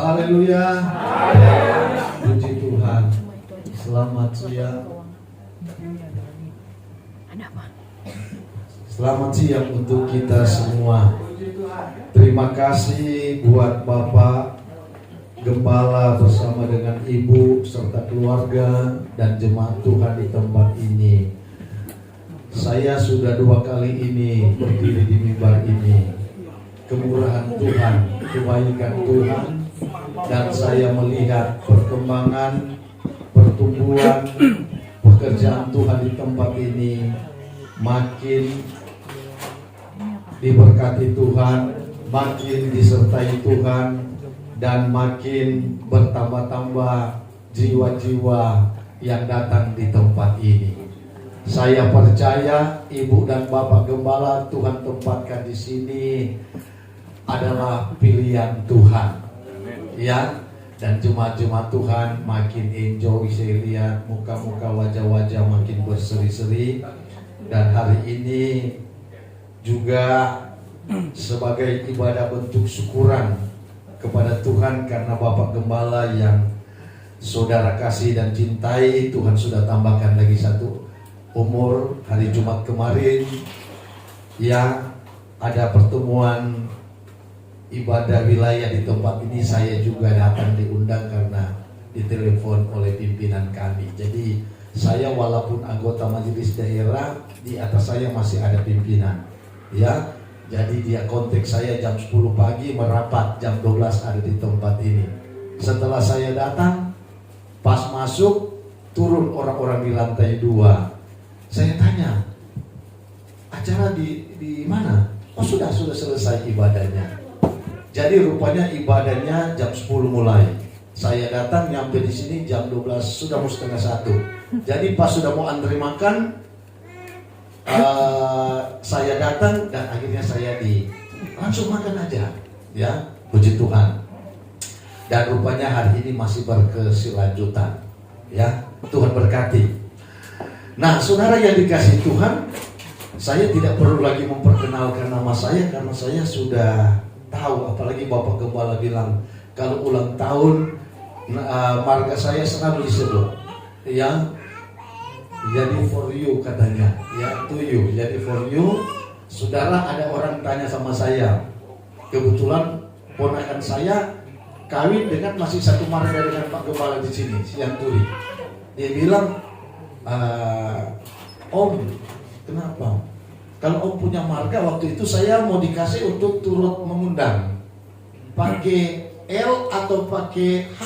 Haleluya. Puji Tuhan. Selamat siang. Selamat siang untuk kita semua. Terima kasih buat Bapak Gembala bersama dengan Ibu serta keluarga dan jemaat Tuhan di tempat ini. Saya sudah 2 kali ini berdiri di mimbar ini. Kemurahan Tuhan, kebaikan Tuhan, dan saya melihat perkembangan, pertumbuhan, pekerjaan Tuhan di tempat ini makin diberkati Tuhan, makin disertai Tuhan, dan makin bertambah-tambah jiwa-jiwa yang datang di tempat ini. Saya percaya Ibu dan Bapak Gembala Tuhan tempatkan di sini adalah pilihan Tuhan, ya. Dan jemaat-jemaat Tuhan makin enjoy, saya lihat muka-muka wajah-wajah makin berseri-seri. Dan hari ini juga sebagai ibadah bentuk syukuran kepada Tuhan karena Bapak Gembala yang saudara kasih dan cintai, Tuhan sudah tambahkan lagi 1 umur. Hari Jumat kemarin ya ada pertemuan ibadah wilayah di tempat ini, saya juga datang diundang karena ditelepon oleh pimpinan kami. Jadi saya walaupun anggota majelis daerah, di atas saya masih ada pimpinan, ya. Jadi dia kontak saya jam 10 pagi, merapat jam 12 ada di tempat ini. Setelah saya datang, pas masuk turun orang-orang di lantai 2. Saya tanya, acara di mana? Oh sudah selesai ibadahnya. Jadi rupanya ibadahnya jam 10 mulai. Saya datang nyampe di sini jam 12, sudah mau setengah 1. Jadi pas sudah mau antri makan, saya datang dan akhirnya saya langsung makan aja, ya. Puji Tuhan. Dan rupanya hari ini masih berkelanjutan, ya. Tuhan berkati. Nah, saudara yang dikasih Tuhan, saya tidak perlu lagi memperkenalkan nama saya karena saya sudah tahu. Apalagi Bapak Gembala bilang kalau ulang tahun marga saya selalu disebut, ya. Jadi for you katanya, ya, to you, jadi for you. Saudara, ada orang tanya sama saya, kebetulan ponakan saya kawin dengan masih satu marga dengan Pak Gembala di sini, Siang Turi. Dia bilang, Om, kenapa? Kalau Om punya marga, waktu itu saya mau dikasih untuk turut mengundang, pakai L atau pakai H?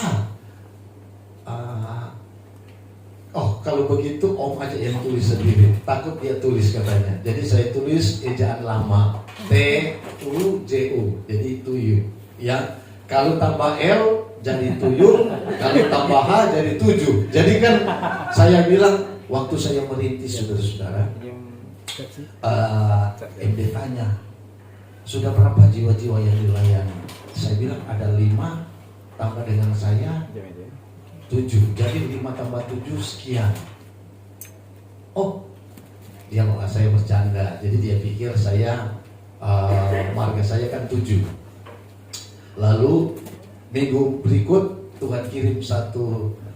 Oh, kalau begitu Om aja yang tulis sendiri. Takut dia tulis katanya. Jadi saya tulis ejaan lama, T-U-J-U. Jadi tuyu. Ya, kalau tambah L jadi tuyu, kalau tambah H jadi 7. Jadi kan saya bilang waktu saya merintis, saudara-saudara, MD tanya, sudah berapa jiwa-jiwa yang dilayani? Saya bilang ada 5, tambah dengan saya 7, jadi 5 tambah 7 sekian. Oh, dia malah saya bercanda. Jadi dia pikir saya marga saya kan 7. Lalu minggu berikut Tuhan kirim 1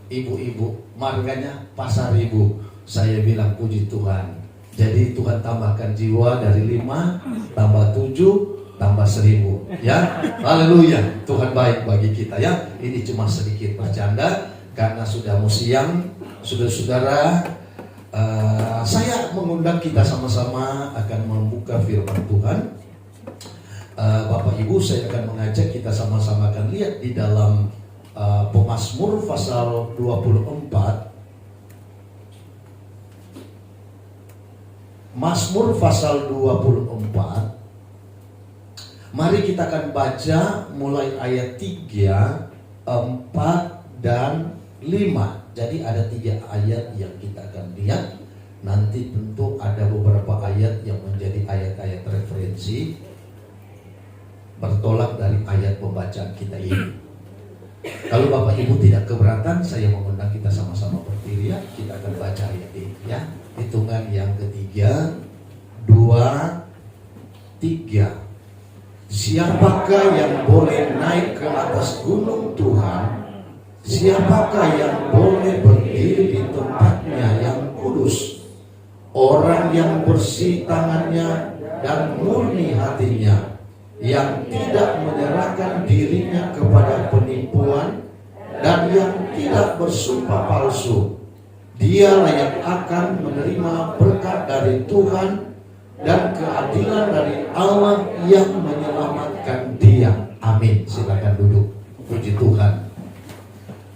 ibu-ibu, marganya Pasar Ibu. Saya bilang puji Tuhan. Jadi Tuhan tambahkan jiwa dari 5 tambah 7 tambah 1000, ya. Haleluya. Tuhan baik bagi kita, ya. Ini cuma sedikit bercanda karena sudah mau siang. Saudara-saudara, saya mengundang kita sama-sama akan membuka firman Tuhan. Bapak Ibu, saya akan mengajak kita sama-sama akan lihat di dalam Pemazmur pasal 24. Mazmur pasal 24. Mari kita akan baca mulai ayat 3, 4, dan 5. Jadi ada 3 ayat yang kita akan lihat. Nanti tentu ada beberapa ayat yang menjadi ayat-ayat referensi bertolak dari ayat pembacaan kita ini. Kalau Bapak Ibu tidak keberatan, saya mengundang kita sama-sama berdiri, ya. Kita akan baca ayat ini, ya. Hitungan yang ketiga, 2, 3. Siapakah yang boleh naik ke atas atas gunung Tuhan, siapakah yang boleh berdiri di tempatnya yang kudus? Orang yang bersih tangannya dan murni hatinya, yang tidak menyerahkan dirinya kepada penipuan dan yang tidak bersumpah palsu. Dialah yang akan menerima berkat dari Tuhan dan keadilan dari Allah yang menyelamatkan dia. Amin. Silakan duduk. Puji Tuhan.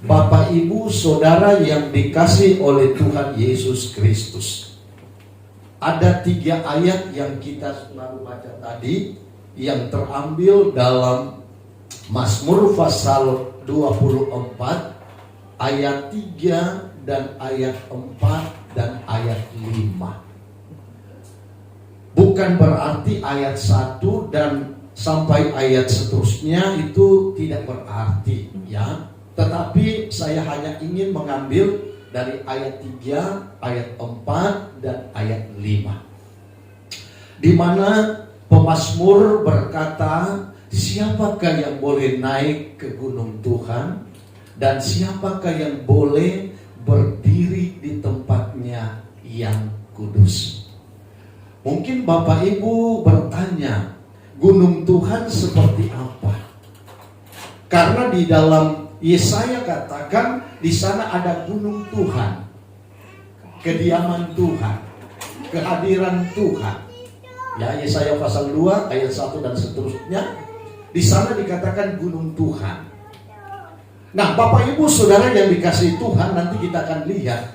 Bapak, Ibu, Saudara yang dikasihi oleh Tuhan Yesus Kristus, ada 3 ayat yang kita selalu baca tadi, yang terambil dalam Mazmur pasal 24 ayat 3 dan ayat 4 dan ayat 5. Bukan berarti ayat 1 dan sampai ayat seterusnya itu tidak berarti, ya. Tetapi saya hanya ingin mengambil dari ayat 3, ayat 4 dan ayat 5. Di mana pemazmur berkata, siapakah yang boleh naik ke gunung Tuhan, dan siapakah yang boleh berdiri di tempatnya yang kudus. Mungkin Bapak Ibu bertanya, gunung Tuhan seperti apa? Karena di dalam Yesaya katakan di sana ada gunung Tuhan, kediaman Tuhan, kehadiran Tuhan. Ya, Yesaya pasal 2 ayat 1 dan seterusnya. Di sana dikatakan gunung Tuhan. Nah, Bapak Ibu Saudara yang dikasihi Tuhan, nanti kita akan lihat.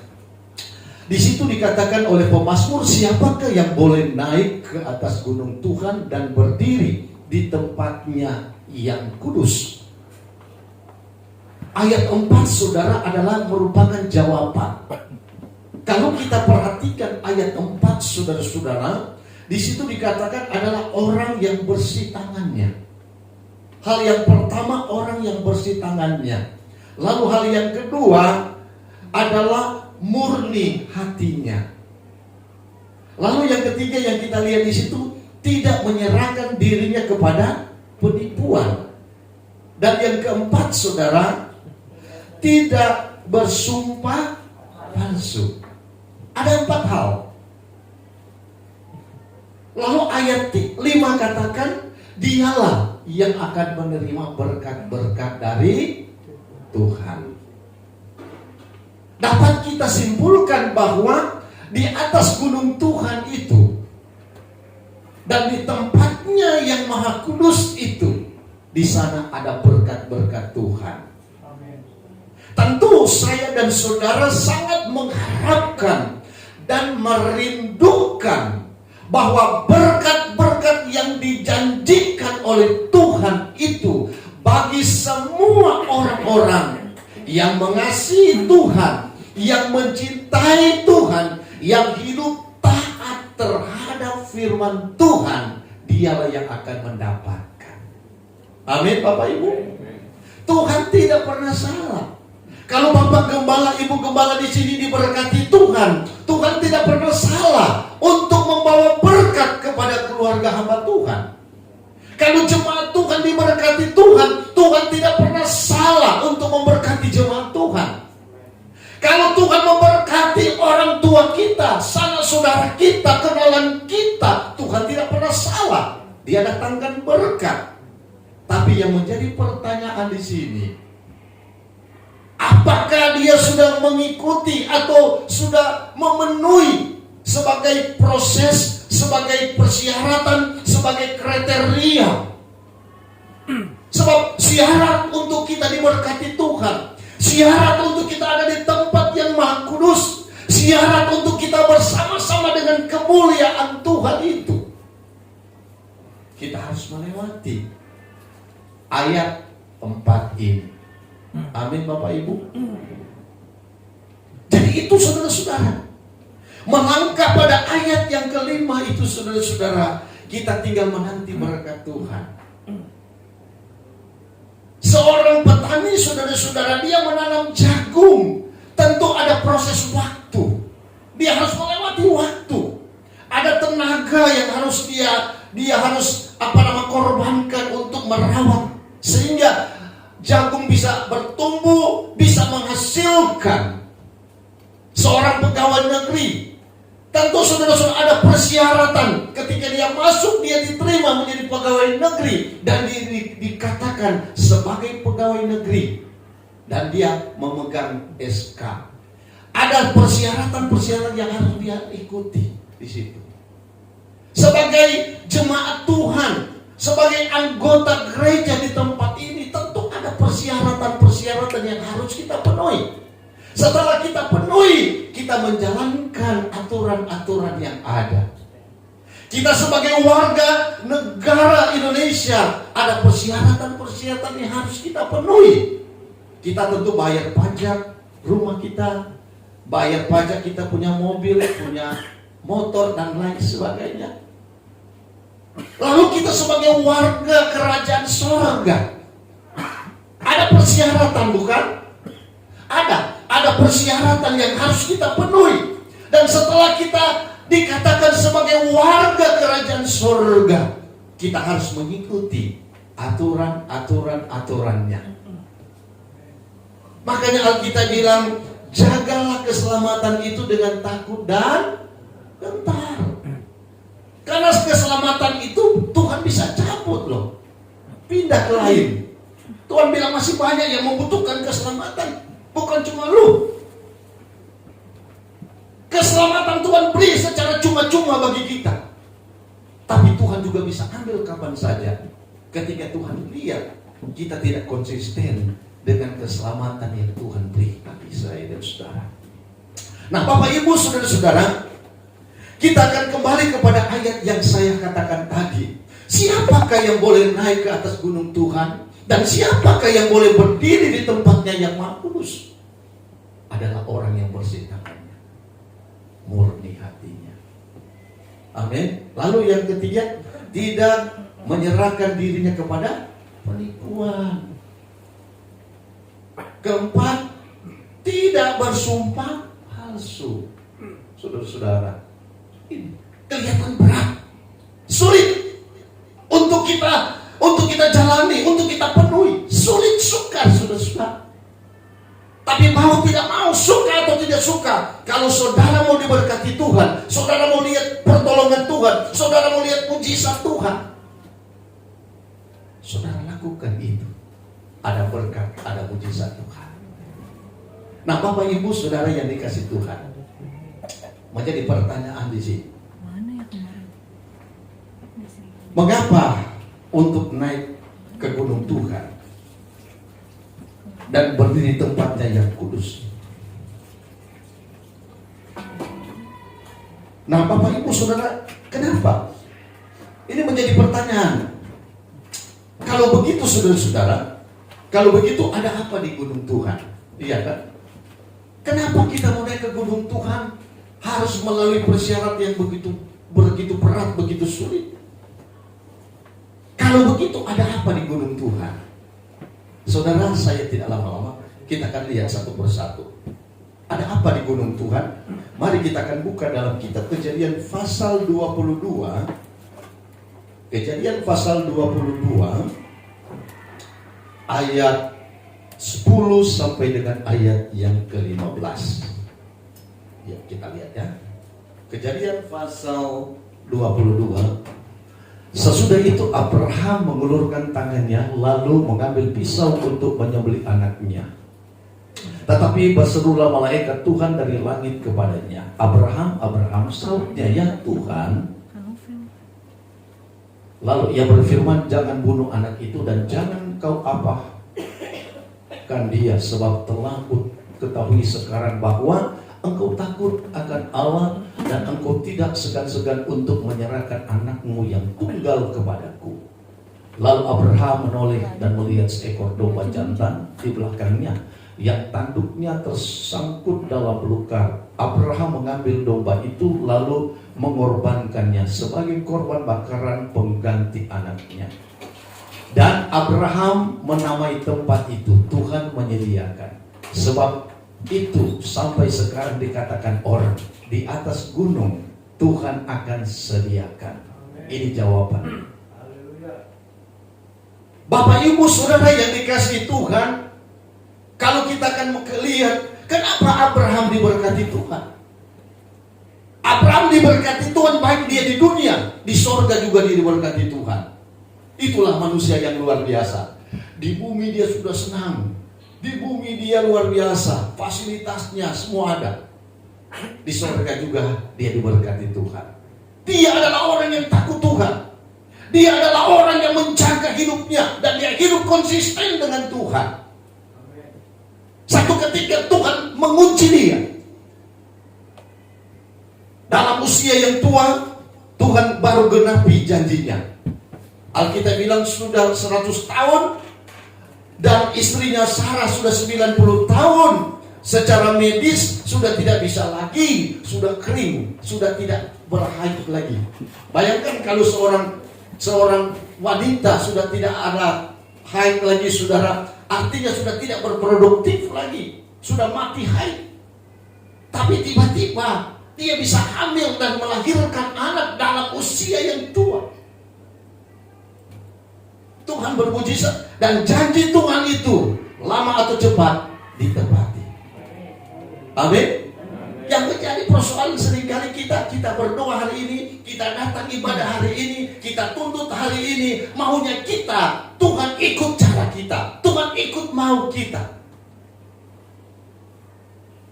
Di situ dikatakan oleh pemazmur, siapakah yang boleh naik ke atas gunung Tuhan dan berdiri di tempatnya yang kudus. Ayat 4 Saudara adalah merupakan jawaban. Kalau kita perhatikan ayat 4 Saudara-saudara, di situ dikatakan adalah orang yang bersih tangannya. Hal yang pertama, orang yang bersih tangannya. Lalu hal yang kedua adalah murni hatinya. Lalu yang ketiga yang kita lihat di situ, tidak menyerahkan dirinya kepada penipuan. Dan yang keempat Saudara, tidak bersumpah palsu. Ada 4 hal. Lalu ayat 5 katakan, dialah yang akan menerima berkat-berkat dari Tuhan. Dapat kita simpulkan bahwa di atas gunung Tuhan itu dan di tempatnya yang maha kudus itu, di sana ada berkat-berkat Tuhan. Tentu saya dan saudara sangat mengharapkan dan merindukan bahwa berkat-berkat yang dijanjikan oleh Tuhan itu bagi semua orang-orang yang mengasihi Tuhan, yang mencintai Tuhan, yang hidup taat terhadap firman Tuhan, dialah yang akan mendapatkan. Amin Bapak Ibu. Tuhan tidak pernah salah. Kalau Bapak Gembala, Ibu Gembala di sini diberkati Tuhan, Tuhan tidak pernah salah untuk membawa berkat kepada keluarga hamba Tuhan. Kalau jemaat Tuhan diberkati Tuhan, Tuhan tidak pernah salah untuk memberkati jemaat Tuhan. Kalau Tuhan memberkati orang tua kita, sanak saudara kita, kenalan kita, Tuhan tidak pernah salah. Dia datangkan berkat. Tapi yang menjadi pertanyaan di sini, apakah dia sudah mengikuti atau sudah memenuhi sebagai proses, sebagai persyaratan, sebagai kriteria? Sebab syarat untuk kita diberkati Tuhan, syarat untuk kita ada di tempat yang maha kudus, syarat untuk kita bersama-sama dengan kemuliaan Tuhan itu, kita harus melewati ayat 4 ini. Amin Bapak Ibu. Jadi itu saudara-saudara, melangkah pada ayat yang kelima itu saudara-saudara, kita tinggal menanti berkat Tuhan. Seorang petani saudara-saudara, dia menanam jagung, tentu ada proses waktu. Dia harus melewati waktu. Ada tenaga yang harus dia harus korbankan untuk merawat, sehingga jagung bisa bertumbuh, bisa menghasilkan seorang pegawai negeri. Tentu saudara-saudara ada persyaratan ketika dia masuk, dia diterima menjadi pegawai negeri dan dikatakan sebagai pegawai negeri dan dia memegang SK. Ada persyaratan-persyaratan yang harus dia ikuti di situ. Sebagai jemaat Tuhan, sebagai anggota gereja di tempat ini, tentu ada persyaratan-persyaratan yang harus kita penuhi. Setelah kita penuhi, kita menjalankan aturan-aturan yang ada. Kita sebagai warga negara Indonesia, ada persyaratan-persyaratan yang harus kita penuhi. Kita tentu bayar pajak rumah kita, bayar pajak kita punya mobil, punya motor, dan lain sebagainya. Lalu kita sebagai warga kerajaan sorga, ada persyaratan bukan? Ada persyaratan yang harus kita penuhi. Dan setelah kita dikatakan sebagai warga kerajaan sorga, kita harus mengikuti aturannya. Makanya Alkitab bilang, jagalah keselamatan itu dengan takut dan gentar. Karena keselamatan itu Tuhan bisa cabut loh, pindah ke lain. Tuhan bilang masih banyak yang membutuhkan keselamatan, bukan cuma lu. Keselamatan Tuhan beri secara cuma-cuma bagi kita, tapi Tuhan juga bisa ambil kapan saja ketika Tuhan lihat kita tidak konsisten dengan keselamatan yang Tuhan beri bagi saya dan saudara. Nah, Bapak Ibu, saudara-saudara, kita akan kembali kepada ayat yang saya katakan tadi. Siapakah yang boleh naik ke atas gunung Tuhan? Dan siapakah yang boleh berdiri di tempatnya yang maha kudus? Adalah orang yang bersih tangannya, murni hatinya. Amin. Lalu yang ketiga, tidak menyerahkan dirinya kepada penipuan. Keempat, tidak bersumpah palsu. Saudara-saudara, ini kelihatan berat, sulit untuk kita jalani, untuk kita penuhi. Sulit sukar, saudara-saudara. Tapi mau tidak mau, suka atau tidak suka, kalau saudara mau diberkati Tuhan, saudara mau lihat pertolongan Tuhan, saudara mau lihat mujizat Tuhan, saudara lakukan itu. Ada berkat, ada mujizat Tuhan. Nah, Bapak Ibu Saudara yang dikasih Tuhan, menjadi pertanyaan di sini. Mengapa untuk naik ke gunung Tuhan dan berdiri di tempatnya yang kudus? Nah, Bapak Ibu Saudara, kenapa? Ini menjadi pertanyaan. Kalau begitu saudara-saudara, kalau begitu ada apa di gunung Tuhan? Iya kan? Kenapa kita mau naik ke gunung Tuhan harus melalui persyaratan yang begitu berat, begitu sulit? Kalau begitu ada apa di gunung Tuhan? Saudara, saya tidak lama-lama, kita akan lihat satu persatu. Ada apa di gunung Tuhan? Mari kita akan buka dalam kitab Kejadian pasal 22. Kejadian pasal 22 ayat 10 sampai dengan ayat yang ke-15. Ya, kita lihat ya. Kejadian pasal 22. Sesudah itu Abraham mengulurkan tangannya lalu mengambil pisau untuk menyembelih anaknya. Tetapi berserulah malaikat Tuhan dari langit kepadanya, "Abraham, Abraham," sautnya, "Ya Tuhan." Lalu ia berfirman, "Jangan bunuh anak itu dan jangan kau apakan dia, sebab telah ku ketahui sekarang bahwa engkau takut akan Allah dan engkau tidak segan-segan untuk menyerahkan anakmu yang tunggal kepadaku." Lalu Abraham menoleh dan melihat seekor domba jantan di belakangnya yang tanduknya tersangkut dalam belukar. Abraham mengambil domba itu lalu mengorbankannya sebagai korban bakaran pengganti anaknya. Dan Abraham menamai tempat itu Tuhan menyediakan. Sebab itu sampai sekarang dikatakan orang, di atas gunung Tuhan akan sediakan. Ini jawaban. Bapak Ibu Saudara yang dikasihi Tuhan, kalau kita akan melihat kenapa Abraham diberkati Tuhan. Abraham diberkati Tuhan baik dia di dunia, di sorga juga dia diberkati Tuhan. Itulah manusia yang luar biasa. Di bumi dia sudah senang, di bumi dia luar biasa, fasilitasnya semua ada. Di sorga juga dia diberkati Tuhan. Dia adalah orang yang takut Tuhan. Dia adalah orang yang menjaga hidupnya dan dia hidup konsisten dengan Tuhan. Satu ketika Tuhan menguji dia. Dalam usia yang tua, Tuhan baru genapi janjinya. Alkitab bilang sudah 100 tahun dan istrinya Sarah sudah 90 tahun. Secara medis sudah tidak bisa lagi, sudah kering, sudah tidak berhaid lagi. Bayangkan kalau seorang wanita sudah tidak ada haid lagi, saudara, artinya sudah tidak berproduktif lagi, sudah mati haid. Tapi tiba-tiba dia bisa hamil dan melahirkan anak dalam usia yang tua. Tuhan bermujizat dan janji Tuhan itu lama atau cepat ditepati. Amin. Yang menjadi persoalan seringkali kita berdoa hari ini, kita datang ibadah hari ini, kita tuntut hari ini, maunya kita, Tuhan ikut cara kita, Tuhan ikut mau kita.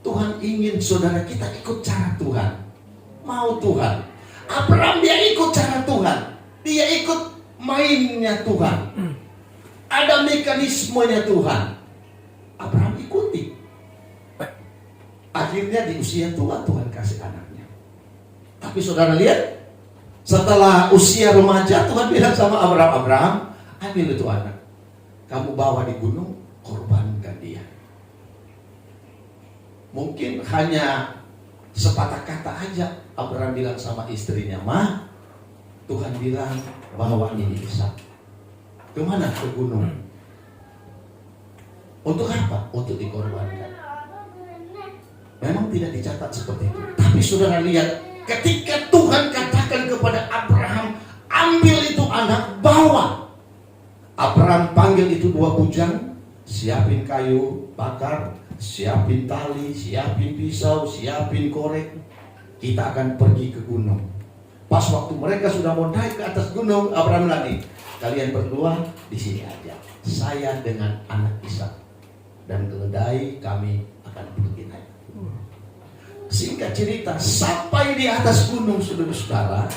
Tuhan ingin saudara kita ikut cara Tuhan, mau Tuhan. Abraham dia ikut cara Tuhan, dia ikut mainnya Tuhan, ada mekanismenya Tuhan. Abraham ikuti. Akhirnya di usia tua Tuhan kasih anaknya. Tapi saudara lihat, setelah usia remaja Tuhan bilang sama Abraham, Abraham, ambil itu anak, kamu bawa di gunung, korbankan dia. Mungkin hanya sepatah kata aja Abraham bilang sama istrinya, Ma, Tuhan bilang bawa ini Ishak. Kemana? Ke gunung. Untuk apa? Untuk dikorbankan. Memang tidak dicatat seperti itu. Tapi saudara lihat, ketika Tuhan katakan kepada Abraham, ambil itu anak, bawa. Abraham panggil itu 2 bujang, siapin kayu bakar, siapin tali, siapin pisau, siapin korek. Kita akan pergi ke gunung. Pas waktu mereka sudah mau naik ke atas gunung, Abraham lagi, kalian berdua di sini aja. Saya dengan anak Ishak dan keledai kami akan pergi naik. Singkat cerita, sampai di atas gunung saudara-saudara,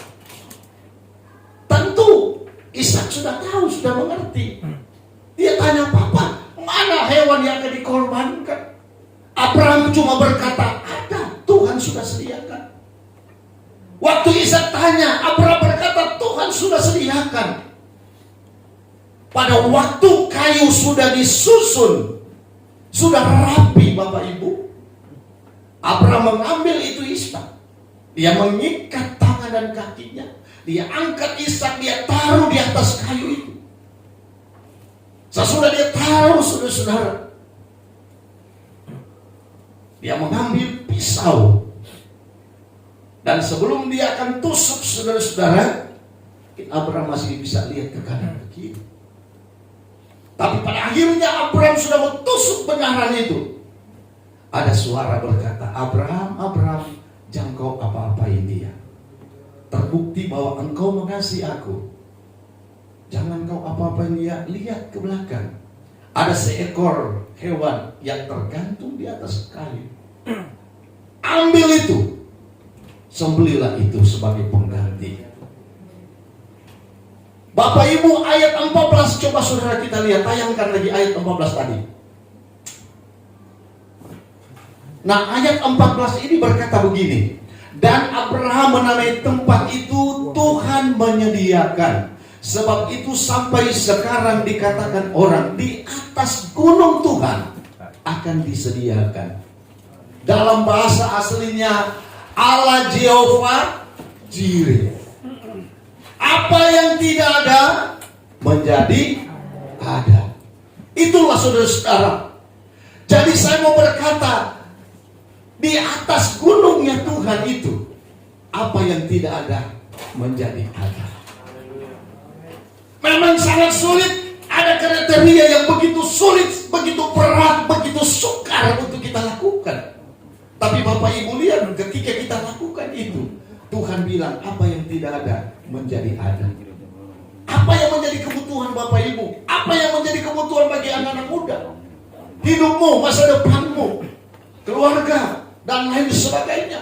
tentu Ishak sudah tahu, sudah mengerti. Dia tanya, Papa, mana hewan yang akan dikorbankan? Abraham cuma berkata, ada, Tuhan sudah sediakan. Waktu Ishak tanya, Abraham berkata, Tuhan sudah sediakan. Pada waktu kayu sudah disusun, sudah rapi Bapak Ibu, Abraham mengambil itu Ishak. Dia mengikat tangan dan kakinya. Dia angkat Ishak, dia taruh di atas kayu itu. Sesudah dia taruh, saudara-saudara, dia mengambil pisau. Dan sebelum dia akan tusuk, saudara-saudara, Abraham masih bisa lihat ke kanan ke kiri. Tapi pada akhirnya Abraham sudah mentusuk benaran itu. Ada suara berkata, Abraham, Abraham, jangan kau apa-apain dia. Terbukti bahwa engkau mengasihi aku. Jangan kau apa-apain dia. Lihat ke belakang. Ada seekor hewan yang tergantung di atas kayu. Ambil itu. Sembelilah itu sebagai pengganti. Bapak Ibu, ayat 14, coba saudara kita lihat. Tayangkan lagi ayat 14 tadi. Nah, ayat 14 ini berkata begini, dan Abraham menamai tempat itu Tuhan menyediakan. Sebab itu sampai sekarang dikatakan orang, di atas gunung Tuhan akan disediakan. Dalam bahasa aslinya, Allah Jehovah Jireh. Apa yang tidak ada menjadi ada. Itulah saudara-saudara. Jadi saya mau berkata, di atas gunungnya Tuhan itu, apa yang tidak ada menjadi ada. Memang sangat sulit Ada kriteria yang begitu sulit, begitu berat, begitu sukar untuk kita lakukan. Tapi Bapak Ibu lihat, ketika kita lakukan itu, Tuhan bilang apa yang tidak ada menjadi ada. Apa yang menjadi kebutuhan Bapak Ibu? Apa yang menjadi kebutuhan bagi anak-anak muda? Hidupmu, masa depanmu, keluarga, dan lain sebagainya.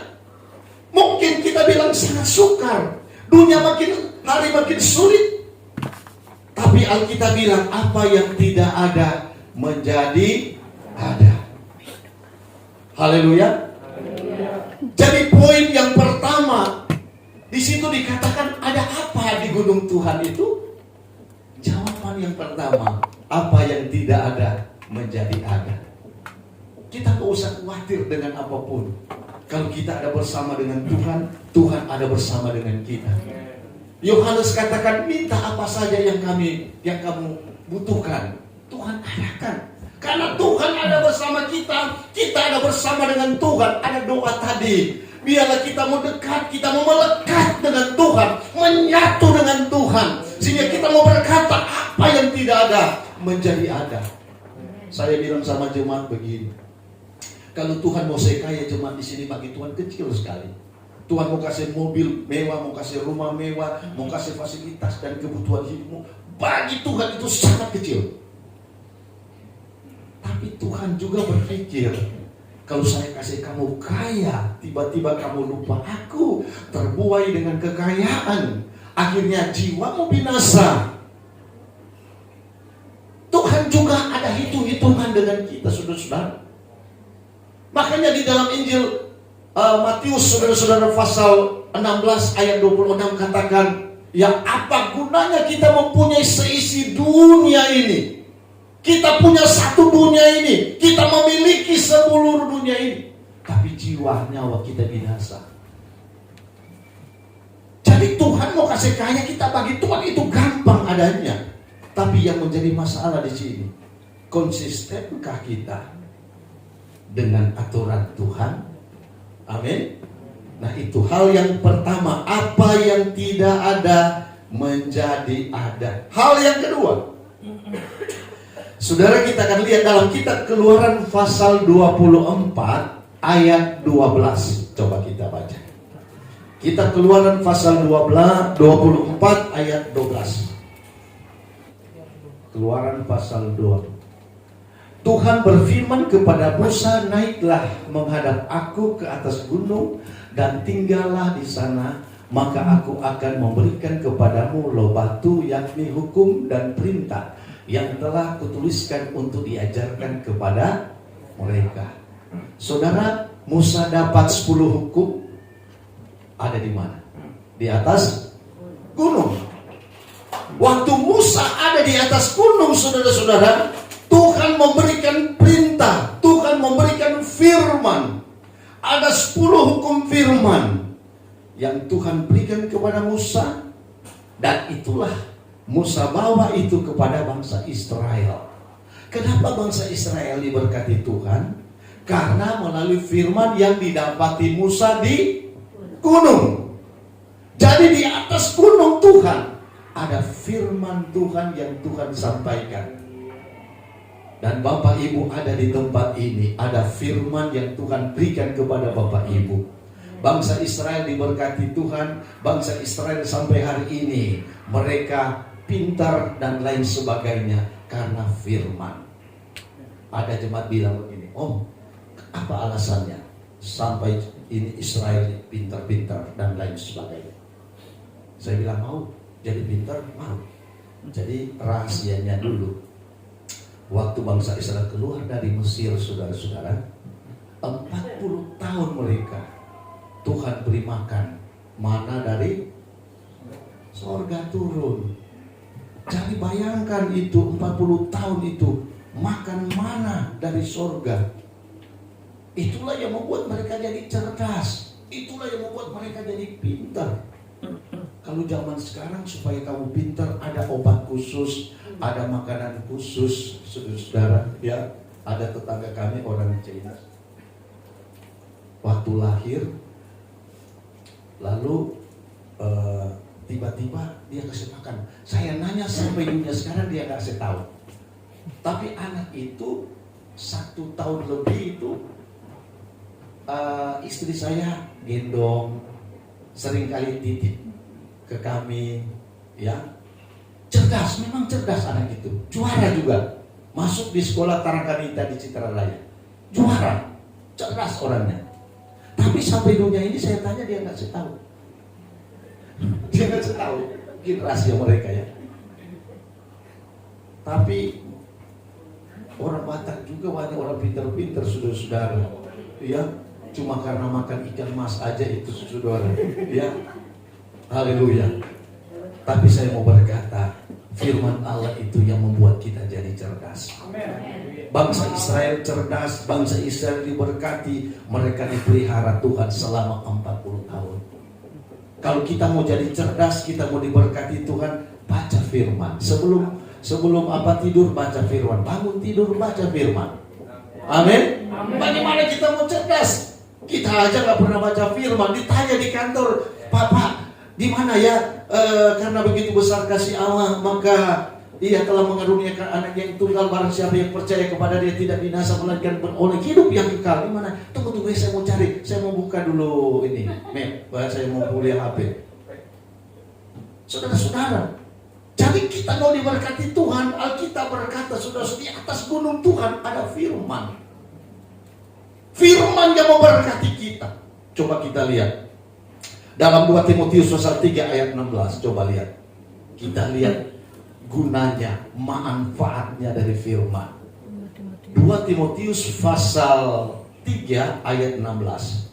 Mungkin kita bilang sangat sukar, dunia makin hari makin sulit. Tapi Alkitab bilang apa yang tidak ada menjadi ada. Haleluya. Jadi poin yang pertama, di situ dikatakan ada apa di gunung Tuhan itu? Jawaban yang pertama, apa yang tidak ada menjadi ada. Kita gak usah khawatir dengan apapun. Kalau kita ada bersama dengan Tuhan, Tuhan ada bersama dengan kita. Yohanes katakan, minta apa saja yang kamu butuhkan, Tuhan adakan. Karena Tuhan ada bersama kita, kita ada bersama dengan Tuhan. Ada doa tadi, biarlah kita mau dekat, kita mau melekat dengan Tuhan, menyatu dengan Tuhan, sehingga kita mau berkata apa yang tidak ada menjadi ada. Saya bilang sama jemaat begini, kalau Tuhan mau saya kaya, jemaat di sini bagi Tuhan kecil sekali. Tuhan mau kasih mobil mewah, mau kasih rumah mewah, mau kasih fasilitas dan kebutuhan hidupmu, bagi Tuhan itu sangat kecil. Tapi Tuhan juga berpikir, kalau saya kasih kamu kaya, tiba-tiba kamu lupa aku, terbuai dengan kekayaan, akhirnya jiwamu binasa. Tuhan juga ada hitung-hitungan dengan kita, saudara-saudara. Makanya di dalam Injil Matius, saudara-saudara, pasal 16 ayat 26 katakan, ya apa gunanya kita mempunyai seisi dunia ini? Kita punya satu dunia ini, kita memiliki seluruh dunia ini, tapi jiwa nyawa kita binasa. Jadi Tuhan mau kasih kaya kita, bagi Tuhan itu gampang adanya. Tapi yang menjadi masalah di sini, konsistenkah kita dengan aturan Tuhan? Amin. Nah, itu hal yang pertama, apa yang tidak ada menjadi ada. Hal yang kedua, saudara, kita akan lihat dalam kitab Keluaran pasal 24 ayat 12. Coba kita baca. Kitab Keluaran pasal 24 ayat 12. Keluaran pasal 2. Tuhan berfirman kepada Musa, naiklah menghadap aku ke atas gunung dan tinggallah di sana, maka aku akan memberikan kepadamu loh batu, yakni hukum dan perintah yang telah kutuliskan untuk diajarkan kepada mereka. Saudara, Musa dapat 10 hukum ada di mana? Di atas gunung. Waktu Musa ada di atas gunung, saudara-saudara, Tuhan memberikan perintah, Tuhan memberikan firman. Ada 10 hukum firman yang Tuhan berikan kepada Musa, dan itulah Musa bawa itu kepada bangsa Israel. Kenapa bangsa Israel diberkati Tuhan? Karena melalui firman yang didapati Musa di gunung. Jadi di atas gunung Tuhan ada firman Tuhan yang Tuhan sampaikan. Dan Bapak Ibu ada di tempat ini, ada firman yang Tuhan berikan kepada Bapak Ibu. Bangsa Israel diberkati Tuhan. Bangsa Israel sampai hari ini mereka pintar dan lain sebagainya karena firman. Ada jemaat bilang begini, Om, apa alasannya sampai ini Israel pintar-pintar dan lain sebagainya? Saya bilang, mau jadi pintar, mau. Jadi rahasianya dulu, waktu bangsa Israel keluar dari Mesir, saudara-saudara, 40 tahun mereka Tuhan beri makan mana dari sorga turun. Jadi bayangkan itu 40 tahun itu makan mana dari sorga. Itulah yang membuat mereka jadi cerdas. Itulah yang membuat mereka jadi pintar. Kalau zaman sekarang supaya kamu pintar ada obat khusus, ada makanan khusus, saudara. Ya, ada tetangga kami orang Cina. Waktu lahir, lalu tiba-tiba dia kasih makan. Saya nanya sampai dunia sekarang dia nggak kasih tahu. Tapi anak itu 1 tahun lebih itu istri saya gendong, seringkali titip ke kami, ya. Cerdas, memang cerdas anak itu. Juara juga. Masuk di sekolah Tarakanita di Citaraya. Juara. Cerdas orangnya. Tapi sampai dunia ini saya tanya dia nggak tahu. Dia nggak tahu. Mungkin rahasia mereka ya. Tapi orang Batak juga banyak orang pintar-pintar saudara-saudara. Ya, cuma karena makan ikan mas aja itu saudara. Ya, haleluya. Tapi saya mau berkata, firman Allah itu yang membuat kita jadi cerdas. Bangsa Israel cerdas, bangsa Israel diberkati, mereka dipelihara Tuhan selama 40 tahun. Kalau kita mau jadi cerdas, kita mau diberkati Tuhan, baca firman. Sebelum tidur baca firman, bangun tidur baca firman. Amin. Bagaimana kita mau cerdas? Kita aja nggak pernah baca firman, ditanya di kantor, Papa, di mana ya? Karena begitu besar kasih Allah, maka Ia telah mengaruniakan anak yang tunggal. Barang siapa yang percaya kepada Dia tidak binasa, melainkan beroleh hidup yang kekal. Di mana? Tunggu, saya mau cari. Saya mau buka dulu ini map. Saya mau kuliah HP. Saudara-saudara, jadi kita mau diberkati Tuhan. Alkitab berkata, saudara, di atas gunung Tuhan ada firman. Firman yang memberkati kita. Coba kita lihat dalam 2 Timotius pasal 3 ayat 16. Coba lihat. Kita lihat gunanya, manfaatnya dari firman. 2 Timotius pasal 3 ayat 16.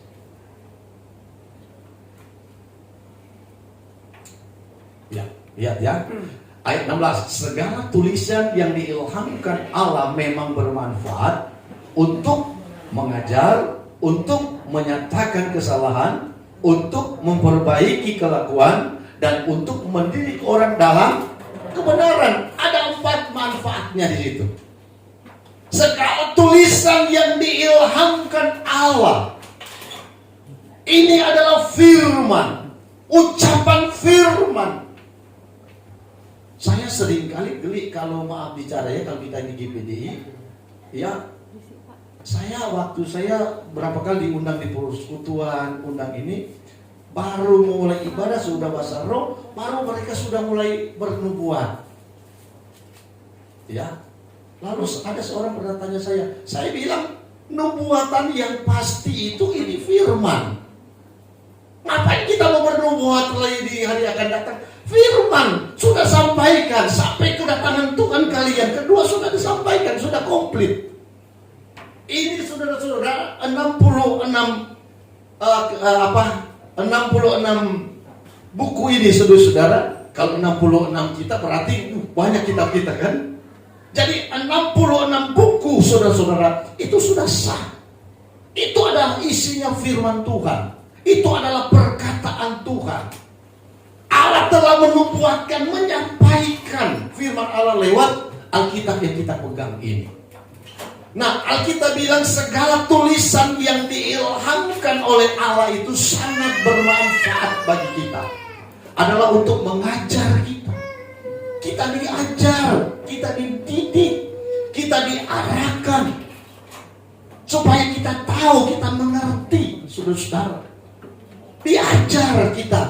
Ya, lihat ya. Ayat 16. Segala tulisan yang diilhamkan Allah memang bermanfaat untuk mengajar, untuk menyatakan kesalahan, untuk memperbaiki kelakuan, dan untuk mendidik orang dalam kebenaran. Ada 4 manfaatnya di situ. Segala tulisan yang diilhamkan Allah, ini adalah firman, ucapan firman. Saya sering kali geli kalau maaf bicara ya, kalau kita di GPDI, ya, waktu saya berapa kali diundang di persekutuan, undang ini, baru mulai ibadah sudah bahasa roh, baru mereka sudah mulai bernubuat. Ya, lalu ada seorang pernah tanya saya bilang, nubuatan yang pasti itu ini firman. Ngapain kita mau bernubuat lagi di hari akan datang? Firman sudah sampaikan sampai kedatangan Tuhan kalian kedua sudah disampaikan, sudah komplit. Ini saudara-saudara 66 buku ini saudara-saudara. Kalau 66 kita berarti banyak kitab kita kan. Jadi 66 buku saudara-saudara itu sudah sah. Itu adalah isinya firman Tuhan. Itu adalah perkataan Tuhan. Allah telah menubuatkan, menyampaikan firman Allah lewat Alkitab yang kita pegang ini. Nah, Alkitab bilang segala tulisan yang diilhamkan oleh Allah itu sangat bermanfaat bagi kita. Adalah untuk mengajar kita. Kita diajar, kita dididik, kita diarahkan. Supaya kita tahu, kita mengerti, saudara-saudara. Diajar kita.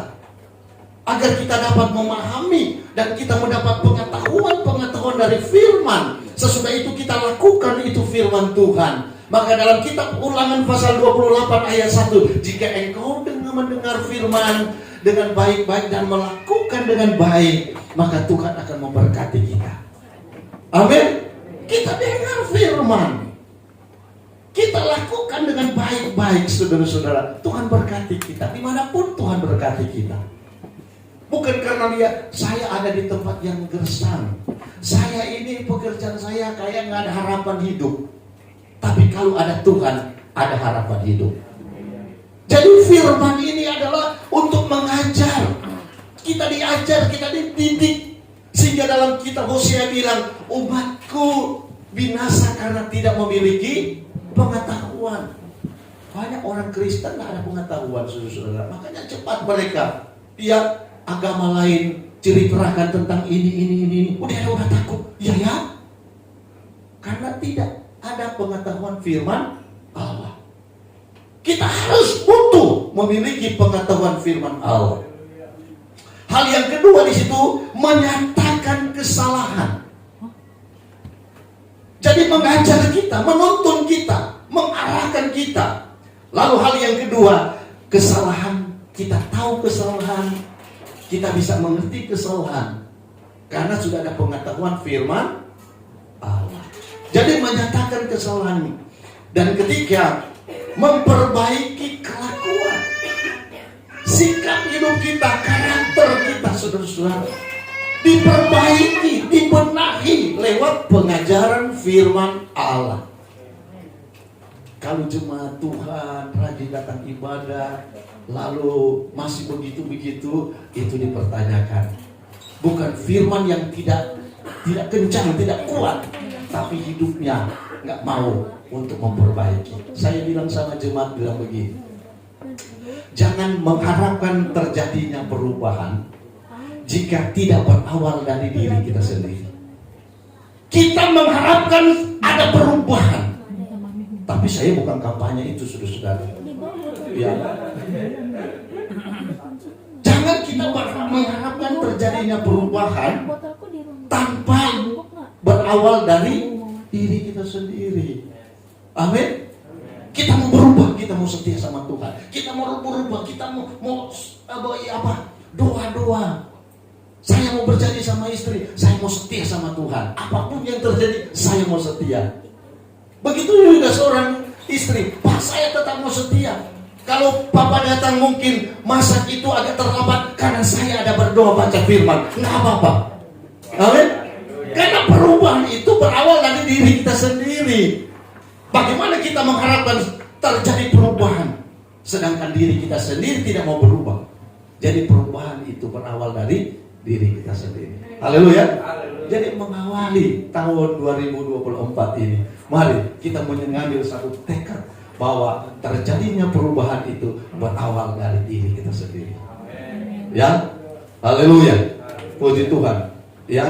Agar kita dapat memahami dan kita mendapat pengetahuan dari firman. Sesudah itu kita lakukan itu firman Tuhan. Maka dalam kitab Ulangan pasal 28 ayat 1, jika engkau mendengar firman dengan baik-baik dan melakukan dengan baik, maka Tuhan akan memberkati kita. Amin. Kita dengar firman, kita lakukan dengan baik-baik, saudara-saudara, Tuhan berkati kita. Dimanapun Tuhan berkati kita. Bukan karena saya ada di tempat yang gersang, saya ini pekerjaan saya kayak nggak ada harapan hidup. Tapi kalau ada Tuhan, ada harapan hidup. Jadi firman ini adalah untuk mengajar. Kita diajar, kita dididik. Sehingga dalam kitab Hosea bilang, umatku binasa karena tidak memiliki pengetahuan. Banyak orang Kristen nggak ada pengetahuan, saudara-saudara. Makanya cepat mereka agama lain ceritakan tentang ini. Udah takut. Ya. Karena tidak ada pengetahuan firman Allah. Kita harus butuh memiliki pengetahuan firman Allah. Hal yang kedua di situ menyatakan kesalahan. Jadi mengajar kita, menuntun kita, mengarahkan kita. Lalu hal yang kedua, kesalahan. Kita tahu kesalahan, kita bisa mengerti kesalahan karena sudah ada pengetahuan firman Allah. Jadi menyatakan kesalahan. Dan ketiga, memperbaiki kelakuan, sikap hidup kita, karakter kita, saudara-saudara, diperbaiki, dibenahi lewat pengajaran firman Allah. Kalau jemaat Tuhan rajin datang ibadah, lalu masih begitu-begitu, itu dipertanyakan. Bukan firman yang tidak kencang, tidak kuat, tapi hidupnya nggak mau untuk memperbaiki. Saya bilang sama jemaat bilang begini, jangan mengharapkan terjadinya perubahan jika tidak berawal dari diri kita sendiri. Kita mengharapkan ada perubahan, tapi saya bukan kampanye itu, saudara-saudara. Ya. Jangan kita mengharapkan terjadinya perubahan tanpa berawal dari diri kita sendiri. Amin. Kita mau berubah, kita mau setia sama Tuhan. Kita mau berubah, kita mau doa. Saya mau berjanji sama istri, saya mau setia sama Tuhan. Apapun yang terjadi, saya mau setia. Begitu juga seorang istri, Pak, saya tetap mau setia. Kalau Papa datang mungkin masak itu agak terlambat karena saya ada berdoa baca firman, nggak apa-apa. Amin. Karena perubahan itu berawal dari diri kita sendiri. Bagaimana kita mengharapkan terjadi perubahan sedangkan diri kita sendiri tidak mau berubah? Jadi perubahan itu berawal dari diri kita sendiri. Haleluya. Jadi mengawali tahun 2024 ini, mari kita mengambil satu tekad bahwa terjadinya perubahan itu berawal dari diri kita sendiri. Ya, haleluya, puji Tuhan. Ya,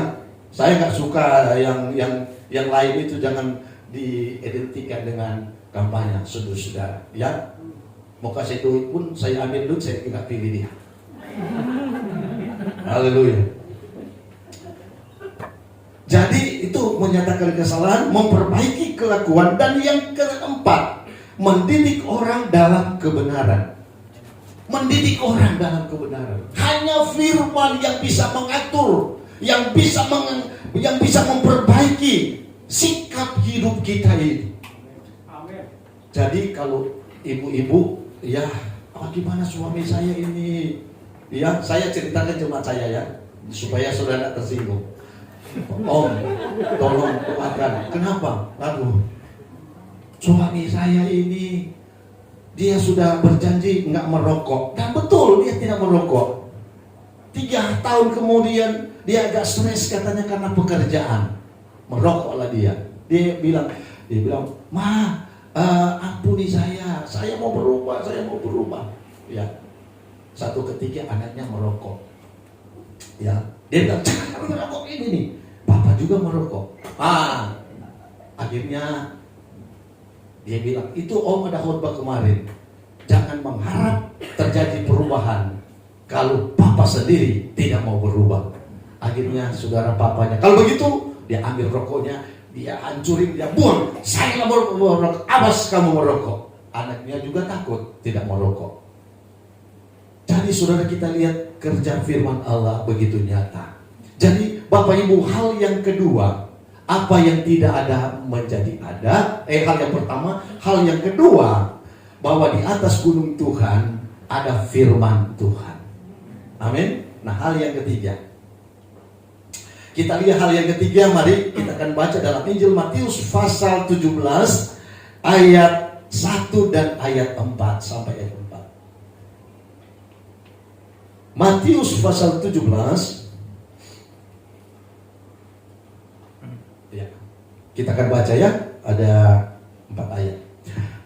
saya nggak suka yang lain itu jangan diidentikan dengan kampanye, saudara-saudara. Ya, mau kasih duit pun saya ambil duit, saya nggak pilih dia. Haleluya. Jadi itu menyatakan kesalahan, memperbaiki kelakuan, dan yang keempat, mendidik orang dalam kebenaran. Mendidik orang dalam kebenaran. Hanya firman yang bisa mengatur, yang bisa memperbaiki sikap hidup kita ini. Amin. Jadi kalau ibu-ibu, ya gimana suami saya ini? Ya, saya ceritakan jemaat saya ya, supaya saudara tersinggung. Om, tolong doakan. Kenapa? Aduh, suami saya ini dia sudah berjanji nggak merokok, dan betul dia tidak merokok. 3 tahun kemudian dia agak stres katanya karena pekerjaan, merokoklah dia. Dia bilang, Ma, ampuni saya mau berubah, Ya, satu ketika anaknya merokok. Ya, dia bilang, jangan merokok ini nih. Papa juga merokok. Akhirnya dia bilang, itu Om ada khotbah kemarin, jangan mengharap terjadi perubahan kalau Papa sendiri tidak mau berubah. Akhirnya saudara papanya, kalau begitu dia ambil rokoknya, dia hancurin, dia buang. Saya nggak mau merokok, awas kamu merokok. Anaknya juga takut, tidak merokok. Jadi saudara, kita lihat kerja firman Allah begitu nyata. Jadi Bapak Ibu, hal yang kedua, apa yang tidak ada menjadi ada. Hal yang pertama, hal yang kedua, bahwa di atas gunung Tuhan ada firman Tuhan. Amin. Nah, hal yang ketiga, kita lihat hal yang ketiga. Mari kita akan baca dalam Injil Matius pasal 17 ayat 1 dan ayat 4 sampai ayat 4. Matius pasal 17. Ya, kita akan baca ya, ada 4 ayat.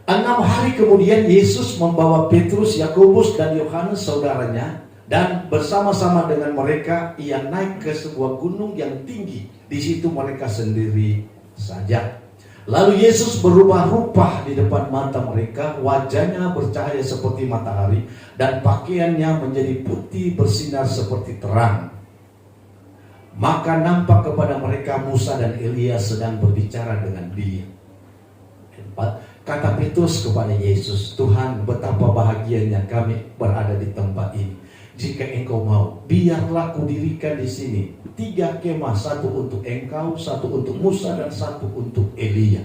6 hari kemudian Yesus membawa Petrus, Yakobus dan Yohanes saudaranya, dan bersama-sama dengan mereka ia naik ke sebuah gunung yang tinggi. Di situ mereka sendiri saja. Lalu Yesus berubah rupa di depan mata mereka, wajahnya bercahaya seperti matahari, dan pakaiannya menjadi putih bersinar seperti terang. Maka nampak kepada mereka Musa dan Elia sedang berbicara dengan dia. Kata Petrus kepada Yesus, Tuhan, betapa bahagianya kami berada di tempat ini. Jika engkau mau, biarlah kudirikan di sini 3 kemah, 1 untuk engkau, 1 untuk Musa, dan 1 untuk Elia.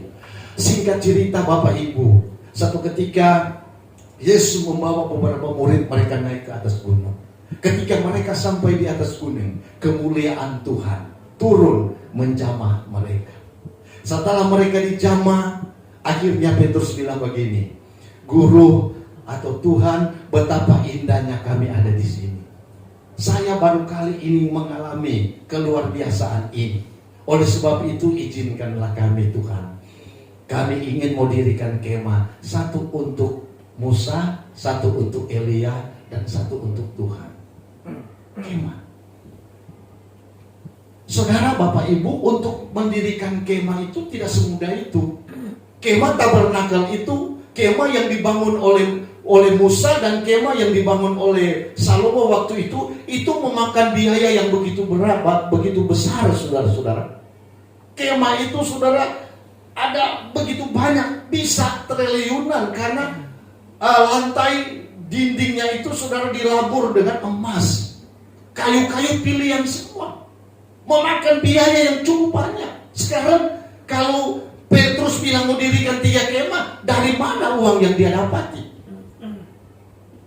Singkat cerita Bapak Ibu, satu ketika Yesus membawa beberapa murid mereka naik ke atas gunung. Ketika mereka sampai di atas gunung, kemuliaan Tuhan turun menjamah mereka. Setelah mereka dijamah, akhirnya Petrus bilang begini, Guru atau Tuhan, betapa indahnya kami ada di sini. Saya baru kali ini mengalami keluarbiasaan ini. Oleh sebab itu izinkanlah kami Tuhan. Kami ingin mendirikan kemah, 1 untuk Musa, 1 untuk Elia, dan 1 untuk Tuhan. Kemah. Saudara, Bapak Ibu, untuk mendirikan kemah itu tidak semudah itu. Kemah tabernakel itu kemah yang dibangun oleh Musa dan kemah yang dibangun oleh Salomo waktu itu memakan biaya yang begitu begitu besar, saudara-saudara. Kemah itu, saudara, ada begitu banyak, bisa triliunan, karena lantai dindingnya itu, saudara, dilabur dengan emas, kayu-kayu pilihan semua, memakan biaya yang cukup banyak. Sekarang kalau Petrus bilang mau dirikan 3 kemah, dari mana uang yang dia dapati?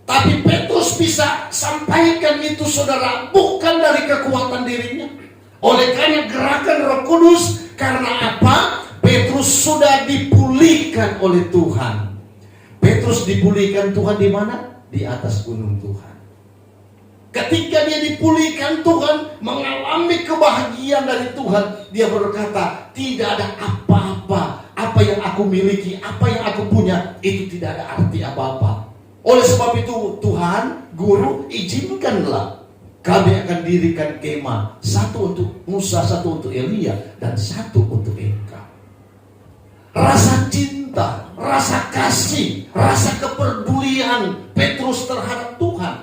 Tapi Petrus bisa sampaikan itu, saudara, bukan dari kekuatan dirinya, oleh karena gerakan Roh Kudus. Karena apa? Petrus sudah dipulihkan oleh Tuhan. Petrus dipulihkan Tuhan di mana? Di atas gunung Tuhan. Ketika dia dipulihkan Tuhan, mengalami kebahagiaan dari Tuhan, dia berkata, tidak ada apa-apa, apa yang aku miliki, apa yang aku punya, itu tidak ada arti apa-apa. Oleh sebab itu, Tuhan, Guru, izinkanlah kami akan dirikan kemah, 1 untuk Musa, 1 untuk Elia, dan 1 untuk engkau. Rasa cinta, rasa kasih, rasa kepedulian Petrus terhadap Tuhan.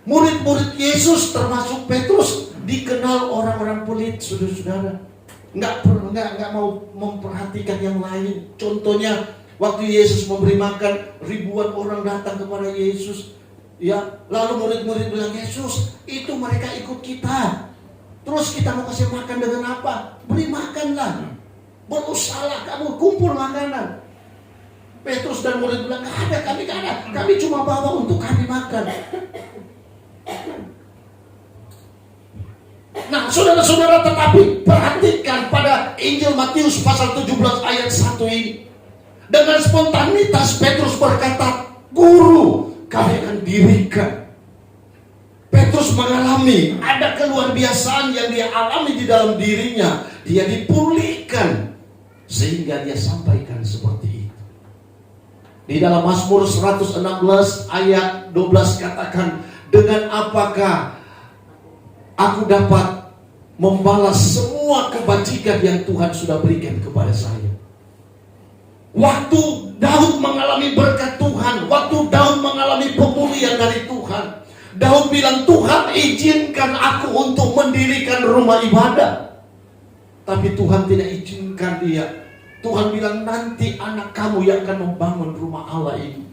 Murid-murid Yesus termasuk Petrus dikenal orang-orang pelit, saudara-saudara. Nggak mau memperhatikan yang lain. Contohnya waktu Yesus memberi makan, ribuan orang datang kepada Yesus. Ya, lalu murid-murid bilang, Yesus, itu mereka ikut kita. Terus kita mau kasih makan dengan apa? Beri makanlah. Berusahalah kamu kumpul makanan. Petrus dan murid bilang, nggak ada, kami cuma bawa untuk kami makan. Nah, saudara-saudara, tetapi perhatikan pada Injil Matius pasal 17 ayat 1 ini. Dengan spontanitas Petrus berkata, Guru, kami akan dirikan. Petrus mengalami ada keluarbiasaan yang dia alami di dalam dirinya. Dia dipulihkan sehingga dia sampaikan seperti itu. Di dalam Mazmur 116 ayat 12 katakan, dengan apakah aku dapat membalas semua kebajikan yang Tuhan sudah berikan kepada saya. Waktu Daud mengalami berkat Tuhan, waktu Daud mengalami pemulihan dari Tuhan, Daud bilang, Tuhan izinkan aku untuk mendirikan rumah ibadah. Tapi Tuhan tidak izinkan dia. Tuhan bilang, nanti anak kamu yang akan membangun rumah Allah ini.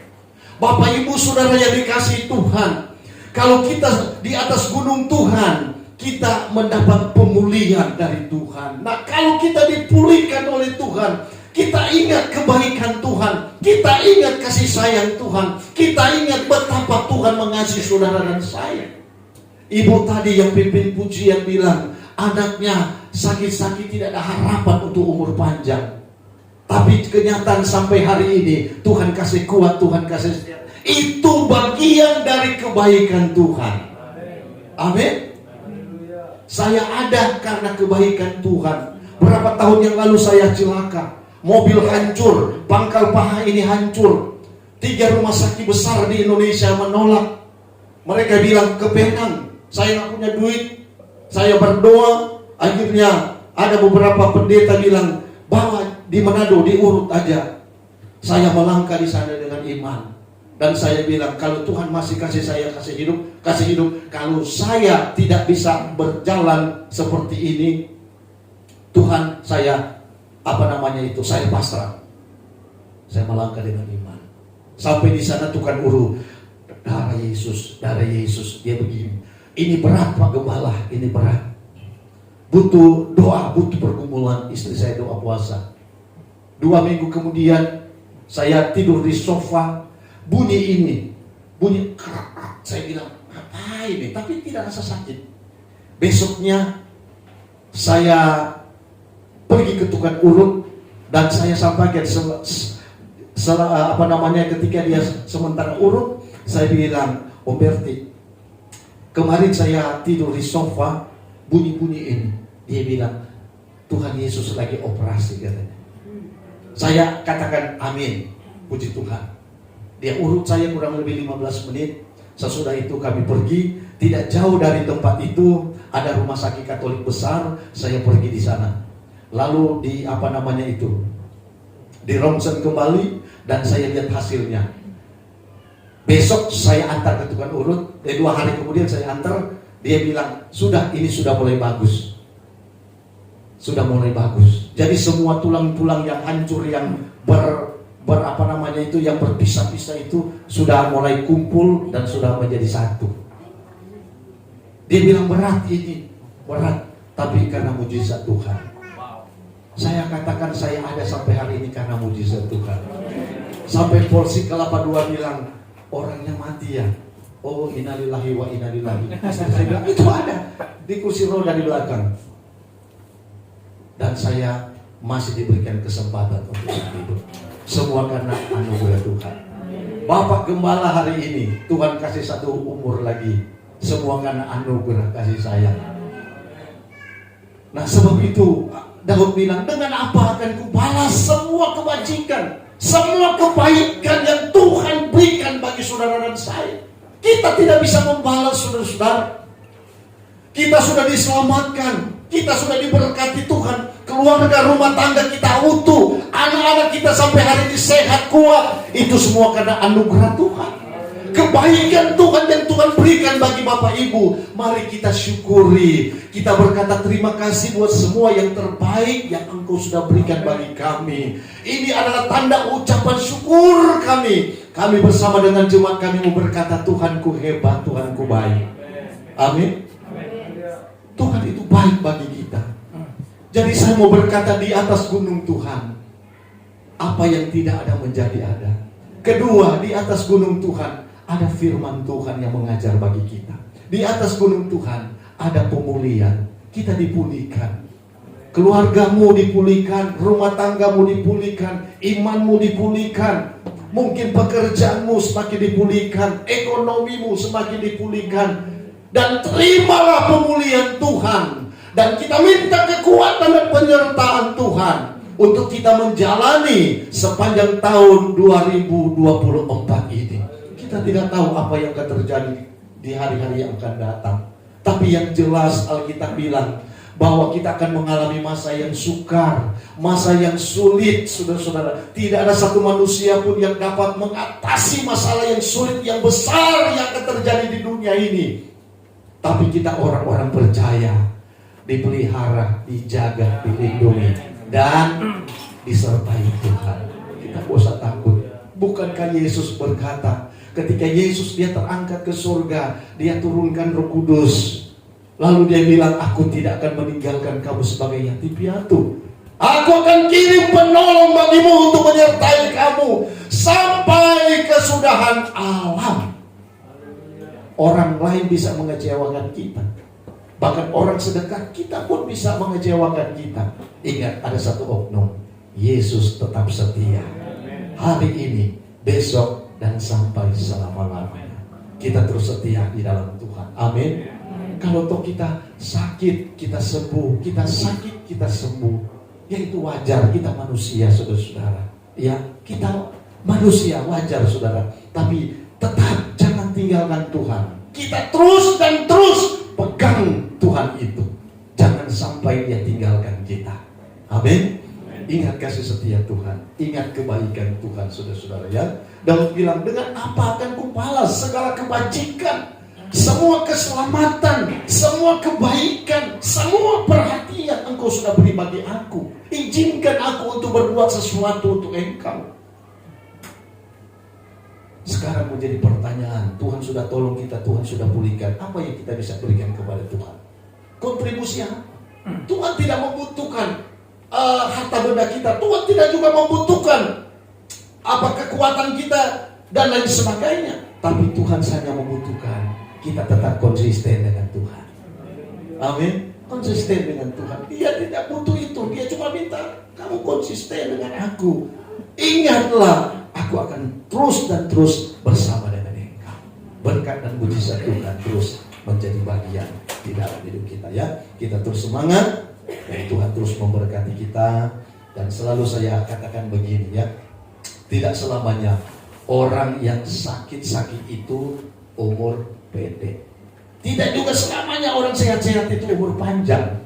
Bapak Ibu Saudara yang dikasihi Tuhan, kalau kita di atas gunung Tuhan, kita mendapat pemulihan dari Tuhan. Nah, kalau kita dipulihkan oleh Tuhan, kita ingat kebaikan Tuhan, kita ingat kasih sayang Tuhan, kita ingat betapa Tuhan mengasihi saudara dan saya. Ibu tadi yang pimpin pujian bilang, anaknya sakit-sakit tidak ada harapan untuk umur panjang. Tapi kenyataan sampai hari ini, Tuhan kasih kuat, Tuhan kasih sehat. Itu bagian dari kebaikan Tuhan. Amin. Saya ada karena kebaikan Tuhan. Berapa tahun yang lalu saya celaka, mobil hancur, pangkal paha ini hancur. 3 rumah sakit besar di Indonesia menolak. Mereka bilang ke Penang, saya nggak punya duit. Saya berdoa, akhirnya ada beberapa pendeta bilang, bawa di Manado, di Urut aja. Saya melangkah di sana dengan iman. Dan saya bilang, kalau Tuhan masih kasih saya kasih hidup. Kalau saya tidak bisa berjalan seperti ini, Tuhan, saya saya pasrah. Saya melangkah dengan iman. Sampai di sana Tuhan Uru, darah Yesus. Dia begini, ini berat Pak Gembala, ini berat. Butuh doa, butuh pergumulan. Istri saya doa puasa. 2 minggu kemudian saya tidur di sofa, bunyi kerak. Saya bilang, apa ini? Tapi tidak rasa sakit. Besoknya saya pergi ke tukang urut dan saya sampaikan ketika dia sementara urut, saya bilang, Om Berti, kemarin saya tidur di sofa, bunyi ini. Dia bilang, Tuhan Yesus lagi operasi katanya. Saya katakan amin, puji Tuhan. Dia urut saya kurang lebih 15 menit. Sesudah itu kami pergi. Tidak jauh dari tempat itu ada rumah sakit Katolik besar. Saya pergi di sana. Lalu di ronsen kembali dan saya lihat hasilnya. Besok saya antar ke tukang urut. 2 hari kemudian saya antar. Dia bilang, ini sudah mulai bagus. Sudah mulai bagus. Jadi semua tulang-tulang yang hancur, yang yang berpisah-pisah itu sudah mulai kumpul dan sudah menjadi satu. Dia bilang berat, tapi karena mujizat Tuhan. Saya katakan saya ada sampai hari ini karena mujizat Tuhan. Sampai Polsek Kelapa II bilang, orangnya mati ya. Oh, innalillahi wa inna ilaihi raji'un. Saya bilang, itu ada di kursi roda di belakang. Dan saya masih diberikan kesempatan untuk hidup. Semua karena anugerah Tuhan. Bapak Gembala hari ini Tuhan kasih 1 umur lagi. Semua karena anugerah kasih sayang. Nah, sebab itu Daud bilang, dengan apa akan kubalas semua kebajikan, semua kebaikan yang Tuhan berikan bagi saudara dan saya. Kita tidak bisa membalas, saudara-saudara. Kita sudah diselamatkan, kita sudah diberkati Tuhan, keluarga rumah tangga kita utuh, anak-anak kita sampai hari ini sehat kuat. Itu semua karena anugerah Tuhan, kebaikan Tuhan yang Tuhan berikan bagi Bapak Ibu. Mari kita syukuri, kita berkata terima kasih buat semua yang terbaik yang Engkau sudah berikan bagi kami. Ini adalah tanda ucapan syukur kami. Kami bersama dengan jemaat kami mau berkata, Tuhanku hebat, Tuhanku baik. Amin. Tuhan itu baik bagi kita. Jadi saya mau berkata, di atas gunung Tuhan, apa yang tidak ada menjadi ada. Kedua, di atas gunung Tuhan ada firman Tuhan yang mengajar bagi kita. Di atas gunung Tuhan ada pemulihan. Kita dipulihkan. Keluargamu dipulihkan, rumah tanggamu dipulihkan, imanmu dipulihkan. Mungkin pekerjaanmu semakin dipulihkan, ekonomimu semakin dipulihkan. Dan terimalah pemulihan Tuhan. Dan kita minta kekuatan dan penyertaan Tuhan untuk kita menjalani sepanjang tahun 2024 ini. Kita tidak tahu apa yang akan terjadi di hari-hari yang akan datang. Tapi yang jelas Alkitab bilang bahwa kita akan mengalami masa yang sukar, masa yang sulit, saudara-saudara. Tidak ada satu manusia pun yang dapat mengatasi masalah yang sulit, yang besar yang akan terjadi di dunia ini. Tapi kita orang-orang percaya, dipelihara, dijaga, dilindungi, dan disertai Tuhan. Kita tidak usah takut. Bukankah Yesus berkata, ketika Yesus dia terangkat ke surga, dia turunkan Roh Kudus. Lalu dia bilang, aku tidak akan meninggalkan kamu sebagai yatim piatu. Aku akan kirim penolong bagimu untuk menyertai kamu sampai kesudahan alam. Orang lain bisa mengecewakan kita, bahkan orang sedekat kita pun bisa mengecewakan kita. Ingat, ada satu oknum, Yesus tetap setia. Hari ini, besok, dan sampai selama-lamanya. Kita terus setia di dalam Tuhan. Amin. Kalau toh kita sakit, kita sembuh. Kita sakit, kita sembuh. Ya itu wajar, kita manusia, saudara-saudara. Ya, kita manusia, wajar, saudara. Tapi tetap jangan tinggalkan Tuhan. Kita terus dan terus pegang Tuhan itu. Jangan sampai dia tinggalkan kita. Amin. Ingat kasih setia Tuhan, ingat kebaikan Tuhan, saudara-saudara ya. Daud bilang, dengan apa akan kubalas segala kebajikan, semua keselamatan, semua kebaikan, semua perhatian Engkau sudah beri bagi aku. Izinkan aku untuk berbuat sesuatu untuk Engkau. Sekarang menjadi pertanyaan, Tuhan sudah tolong kita, Tuhan sudah pulihkan, apa yang kita bisa berikan kepada Tuhan? Kontribusi apa? Tuhan tidak membutuhkan harta benda kita. Tuhan tidak juga membutuhkan apa kekuatan kita dan lain sebagainya. Tapi Tuhan hanya membutuhkan kita tetap konsisten dengan Tuhan. Amin. Konsisten dengan Tuhan. Dia tidak butuh itu. Dia cuma minta kamu konsisten dengan aku. Ingatlah, aku akan terus dan terus bersama dengan engkau. Berkat dan mujizat Tuhan terus menjadi bagian di dalam hidup kita ya. Kita terus semangat dan Tuhan terus memberkati kita. Dan selalu saya katakan begini ya, tidak selamanya orang yang sakit-sakit itu umur pendek. Tidak juga selamanya orang sehat-sehat itu umur panjang.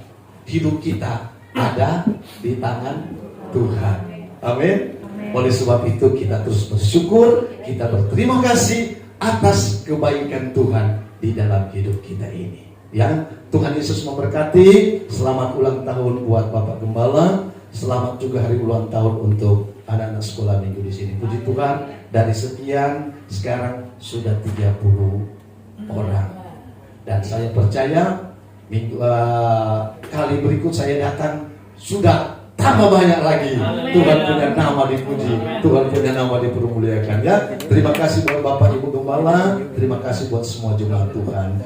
Hidup kita ada di tangan Tuhan. Amin. Oleh sebab itu kita terus bersyukur, kita berterima kasih atas kebaikan Tuhan di dalam hidup kita ini. Ya, Tuhan Yesus memberkati. Selamat ulang tahun buat Bapak Gembala. Selamat juga hari ulang tahun untuk anak-anak sekolah minggu di sini. Puji Tuhan, dari sekian sekarang sudah 30 orang. Dan saya percaya kali berikut saya datang sudah tambah banyak lagi. Tuhan punya nama dipuji, Tuhan punya nama dipermuliakan ya. Terima kasih buat Bapak Ibu Gembala, terima kasih buat semua jemaat Tuhan.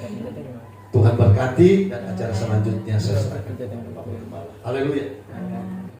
Tuhan berkati, dan acara selanjutnya saya serahkan kepada Bapak Gembala. Haleluya.